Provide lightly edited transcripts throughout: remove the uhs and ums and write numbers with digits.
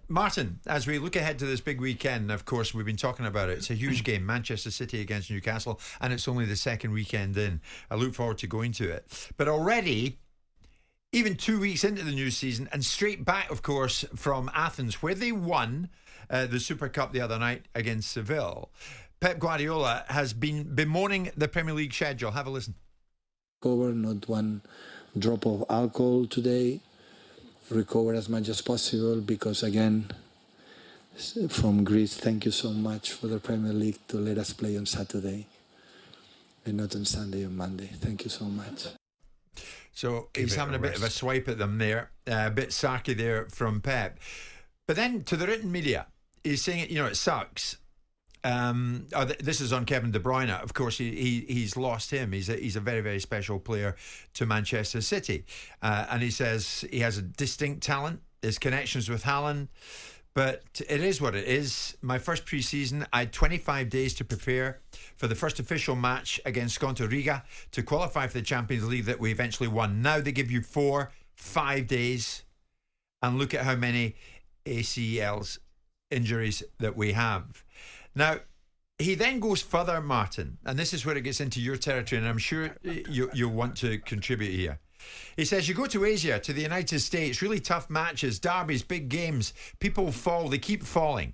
Martin, as we look ahead to this big weekend, of course, we've been talking about it. It's a huge game, Manchester City against Newcastle, and it's only the second weekend in. I look forward to going to it. But already, even 2 weeks into the new season, and straight back, of course, from Athens, where they won the Super Cup the other night against Seville, Pep Guardiola has been bemoaning the Premier League schedule. Have a listen. Recover, not one drop of alcohol today. Recover as much as possible because, again, from Greece, thank you so much for the Premier League to let us play on Saturday and not on Sunday or Monday. Thank you so much. So he's having a bit of a swipe at them there, a bit sarky there from Pep. But then to the written media, he's saying it sucks. This is on Kevin De Bruyne. Of course, he's lost him. He's a very, very special player to Manchester City. And he says he has a distinct talent, his connections with Haaland. But it is what it is. My first pre-season, I had 25 days to prepare for the first official match against Skonto Riga to qualify for the Champions League that we eventually won. Now they give you 5 days. And look at how many ACLs injuries that we have. Now, he then goes further, Martin, and this is where it gets into your territory, and I'm sure you'll want to contribute here. He says, you go to Asia, to the United States, really tough matches, derbies, big games. People fall, they keep falling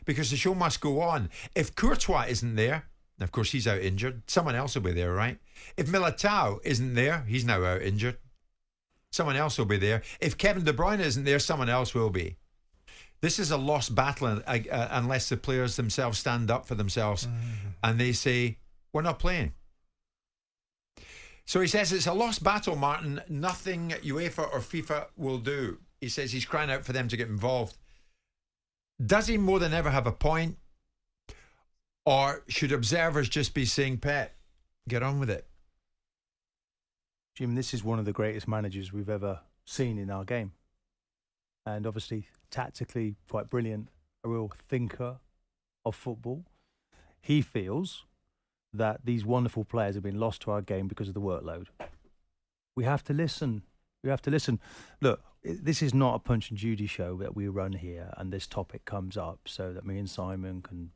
because the show must go on. If Courtois isn't there, and of course he's out injured, someone else will be there, right? If Militao isn't there, he's now out injured, someone else will be there. If Kevin De Bruyne isn't there, someone else will be. This is a lost battle unless the players themselves stand up for themselves and they say, we're not playing. So he says it's a lost battle, Martin. Nothing UEFA or FIFA will do. He says he's crying out for them to get involved. Does he more than ever have a point? Or should observers just be saying, Pep, get on with it? Jim, this is one of the greatest managers we've ever seen in our game. And obviously, tactically, quite brilliant, a real thinker of football. He feels that these wonderful players have been lost to our game because of the workload. We have to listen. We have to listen. Look, this is not a Punch and Judy show that we run here and this topic comes up so that me and Simon can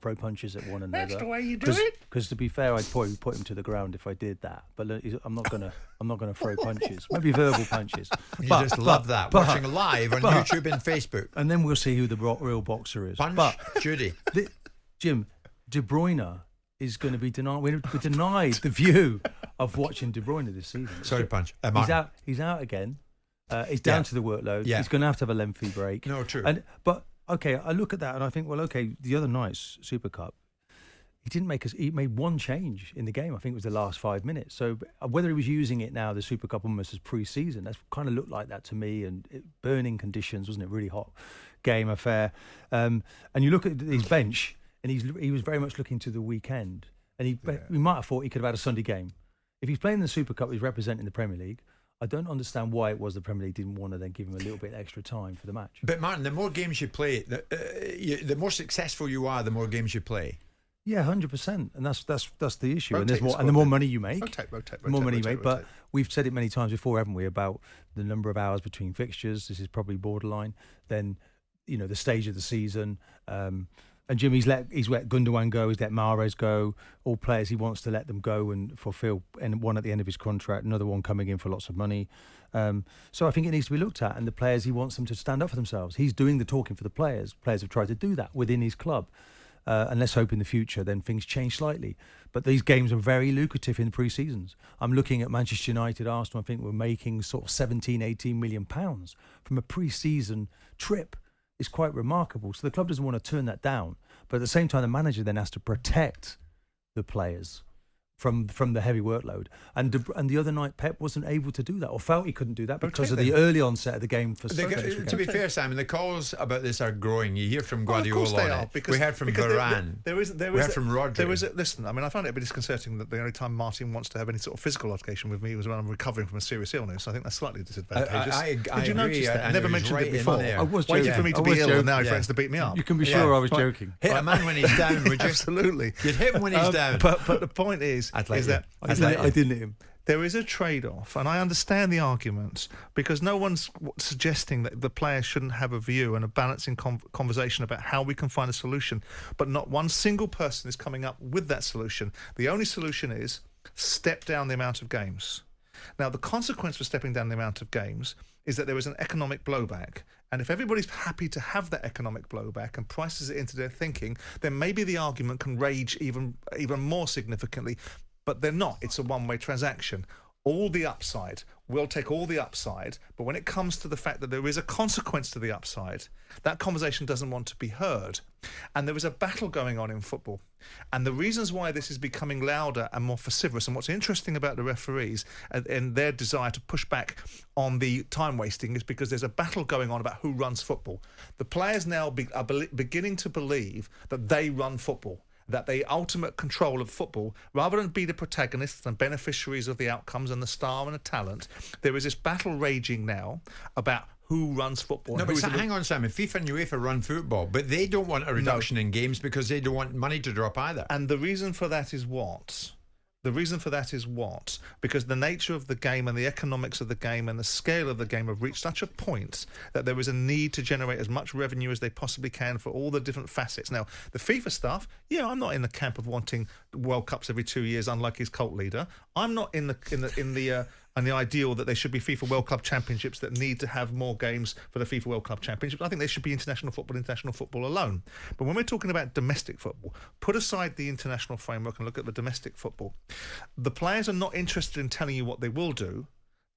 throw punches at one another. That's the way you do it. Because to be fair, I'd probably put him to the ground if I did that. But look, I'm not gonna throw punches. Maybe verbal punches. You just love that. Watching live on YouTube and Facebook. And then we'll see who the real boxer is. Punch, Judy. Jim, De Bruyne is going to be denied. We're denied the view of watching De Bruyne this season. Sorry, Punch. He's out again. He's down to the workload. Yeah. He's going to have a lengthy break. No, true. But okay, I look at that and I think, well, okay, the other night's Super Cup, he made one change in the game. I think it was the last 5 minutes. So whether he was using it now, the Super Cup almost as pre-season, that's kind of looked like that to me. And burning conditions, wasn't it? Really hot game affair. And you look at his bench, and he was very much looking to the weekend. And he might have thought he could have had a Sunday game. If he's playing the Super Cup, he's representing the Premier League. I don't understand why it was the Premier League didn't want to then give him a little bit extra time for the match. But Martin, the more games you play, the more successful you are, the more games you play. Yeah, 100%, and that's the issue. And the more money you make, the more money you make. But we've said it many times before, haven't we, about the number of hours between fixtures. This is probably borderline. Then, the stage of the season. And Jim, he's let Gundogan go, he's let Mahrez go, all players he wants to let them go and fulfil, and one at the end of his contract, another one coming in for lots of money. So I think it needs to be looked at, and the players, he wants them to stand up for themselves. He's doing the talking for the players. Players have tried to do that within his club. And let's hope in the future then things change slightly. But these games are very lucrative in pre-seasons. I'm looking at Manchester United, Arsenal, I think we're making sort of 17, 18 million pounds from a pre-season trip. It's quite remarkable. So the club doesn't want to turn that down. But at the same time, the manager then has to protect the players from the heavy workload. And the other night, Pep wasn't able to do that, or felt he couldn't do that because of the early onset of the game. To be fair, Simon, the calls about this are growing. You hear from Guardiola on it. We heard from Varane. We heard from Roger. Listen, I mean, I find it a bit disconcerting that the only time Martin wants to have any sort of physical altercation with me was when I'm recovering from a serious illness. I think that's slightly disadvantageous. Did you notice that? I never mentioned it before. I was joking. Waiting for me to be ill, and now he threatens to beat me up. You can be sure I was joking. Hit a man when he's down, would you? Absolutely. You'd hit him when he's down. But the point is that I didn't hit him. There is a trade-off, and I understand the argument, because no one's suggesting that the players shouldn't have a view and a balancing conversation about how we can find a solution, but not one single person is coming up with that solution. The only solution is step down the amount of games. Now, the consequence for stepping down the amount of games is that there is an economic blowback. And if everybody's happy to have that economic blowback and prices it into their thinking, then maybe the argument can rage even more significantly. But they're not. It's a one-way transaction. All the upside, we'll take all the upside, but when it comes to the fact that there is a consequence to the upside, that conversation doesn't want to be heard. And there is a battle going on in football. And the reasons why this is becoming louder and more vociferous, and what's interesting about the referees and their desire to push back on the time wasting, is because there's a battle going on about who runs football. The players now are beginning to believe that they run football, that they ultimate control of football, rather than be the protagonists and beneficiaries of the outcomes and the star and the talent. There is this battle raging now about who runs football. No, but hang on, Simon. FIFA and UEFA run football, but they don't want a reduction in games because they don't want money to drop either. And the reason for that is what? Because the nature of the game and the economics of the game and the scale of the game have reached such a point that there is a need to generate as much revenue as they possibly can for all the different facets. Now, the FIFA stuff, I'm not in the camp of wanting World Cups every 2 years, unlike his cult leader. I'm not in the ideal that there should be FIFA World Cup Championships that need to have more games for the FIFA World Cup Championships. I think there should be international football alone. But when we're talking about domestic football, put aside the international framework and look at the domestic football. The players are not interested in telling you what they will do.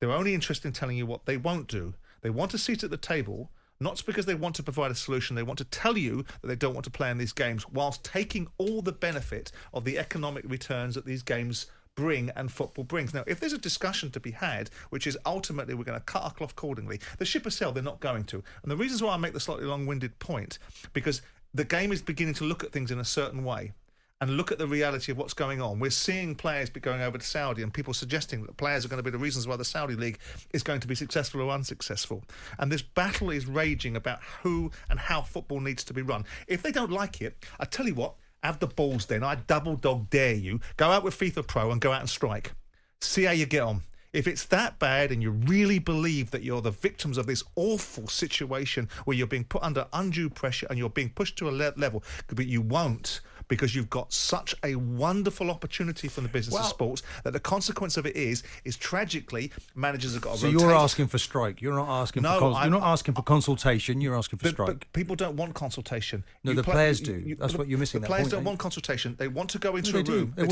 They're only interested in telling you what they won't do. They want a seat at the table, not because they want to provide a solution. They want to tell you that they don't want to play in these games, whilst taking all the benefit of the economic returns that these games bring and football brings. Now, if there's a discussion to be had, which is ultimately we're going to cut our cloth accordingly, the ship has sailed, they're not going to. And the reasons why I make the slightly long-winded point, because the game is beginning to look at things in a certain way and look at the reality of what's going on. We're seeing players be going over to Saudi and people suggesting that players are going to be the reasons why the Saudi League is going to be successful or unsuccessful. And this battle is raging about who and how football needs to be run. If they don't like it, I tell you what, have the balls then. I double dog dare you. Go out with FIFA Pro and go out and strike. See how you get on. If it's that bad and you really believe that you're the victims of this awful situation where you're being put under undue pressure and you're being pushed to a level, but you won't, because you've got such a wonderful opportunity from the business of sports that the consequence of it is tragically managers have got to rotate. So you're asking for strike. You're not asking you're not asking for consultation. You're asking for strike. But people don't want consultation. No, the players do. That's what you're missing. The players don't want consultation. They want to go into a room. They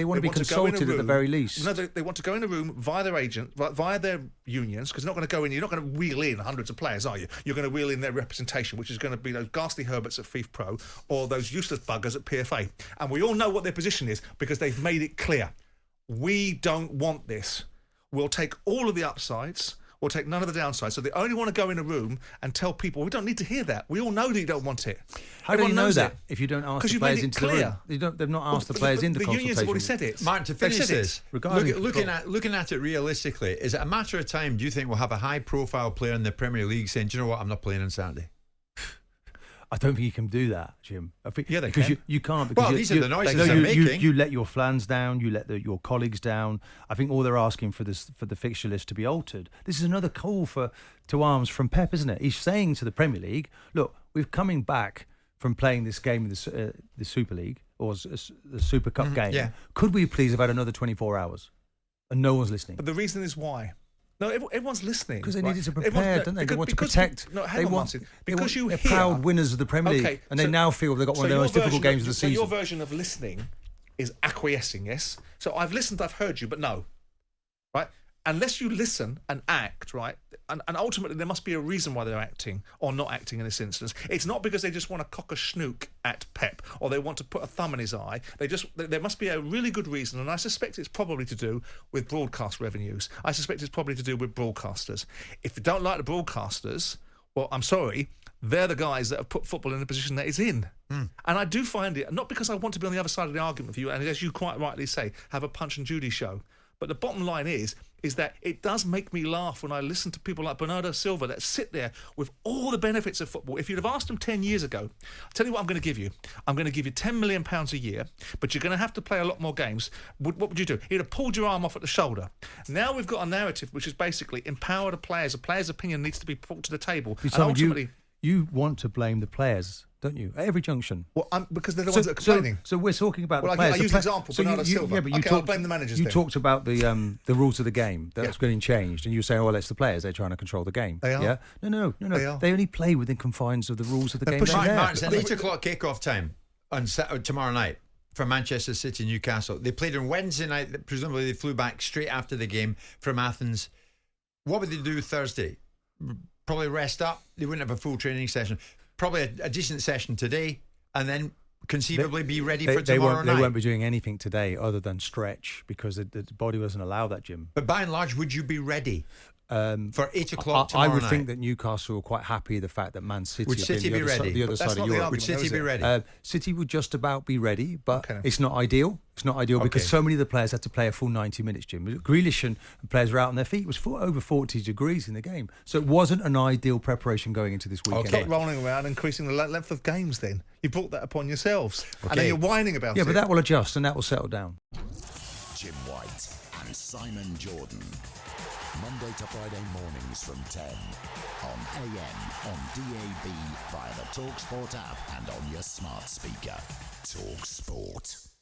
want to be consulted at the very least. No, they want to go in a room via their agent, via their unions, because they're not going to go in. You're not going to wheel in hundreds of players, are you? You're going to wheel in their representation, which is going to be those ghastly Herberts at FIFA Pro or those useless buggers at PFA. And we all know what their position is because they've made it clear. We don't want this. We'll take all of the upsides. We'll take none of the downsides. So they only want to go in a room and tell people, we don't need to hear that. We all know that you don't want it. How do you know that if you don't ask the players into the room? They've not asked the players into consultation. The unions have already said it. Martin, to finish this, looking at it realistically, is it a matter of time, do you think we'll have a high-profile player in the Premier League saying, do you know what, I'm not playing on Saturday? I don't think you can do that, Jim. Yeah, they can. You can't. Because these are the noises they're making. You let your fans down. You let your colleagues down. I think all they're asking for the fixture list to be altered. This is another call to arms from Pep, isn't it? He's saying to the Premier League, look, we're coming back from playing this game in the Super League or the Super Cup game. Yeah. Could we please have had another 24 hours? And no one's listening. But the reason is why. No, everyone's listening. Because they needed to prepare, don't they? They want to protect. They're proud winners of the Premier League, and they now feel they've got one of the most difficult games of the season. So your version of listening is acquiescing, yes? So I've listened, I've heard you, but no. Right? Unless you listen and act, right? And ultimately there must be a reason why they're acting or not acting in this instance. It's not because they just want to cock a schnook at Pep or they want to put a thumb in his eye. There must be a really good reason, and I suspect it's probably to do with broadcast revenues. I suspect it's probably to do with broadcasters. If you don't like the broadcasters, well, I'm sorry, they're the guys that have put football in the position that it's in. And I do find it, not because I want to be on the other side of the argument with you, and as you quite rightly say, have a Punch and Judy show, But the bottom line is that it does make me laugh when I listen to people like Bernardo Silva that sit there with all the benefits of football. If you'd have asked them 10 years ago, I'll tell you what I'm going to give you. I'm going to give you £10 million a year, but you're going to have to play a lot more games. What would you do? He'd have pulled your arm off at the shoulder. Now we've got a narrative which is basically empower the players. A player's opinion needs to be brought to the table. And ultimately, you want to blame the players, don't you? At every junction. Well, because they're the ones that are complaining. So we're talking about the players. I use an example, Bernardo Silva. Yeah, but I'll blame the managers. You talked about the rules of the game that's getting changed, and you were saying, well, it's the players. They're trying to control the game. They are. Yeah? No. They only play within confines of the rules of the game. Martin's at 8 o'clock kick-off time on tomorrow night for Manchester City, Newcastle. They played on Wednesday night. Presumably they flew back straight after the game from Athens. What would they do Thursday? Probably rest up. They wouldn't have a full training session. Probably a decent session today, and then conceivably be ready for tomorrow night. They won't be doing anything today other than stretch because the body doesn't allow that, Jim. But by and large, would you be ready for 8 o'clock tomorrow night? I would night? think that Newcastle are quite happy the fact that Man City would City be ready? The other side of Europe. Would City be ready? City would just about be ready, but it's not ideal. It's not ideal because so many of the players had to play a full 90 minutes, Jim. Grealish and players were out on their feet. It was over 40 degrees in the game. So it wasn't an ideal preparation going into this weekend. Stop rolling around, increasing the length of games then. You brought that upon yourselves. And then you're whining about it. Yeah, but that will adjust and that will settle down. Jim White and Simon Jordan. Monday to Friday mornings from 10 on AM, on DAB, via the talkSPORT app and on your smart speaker. talkSPORT.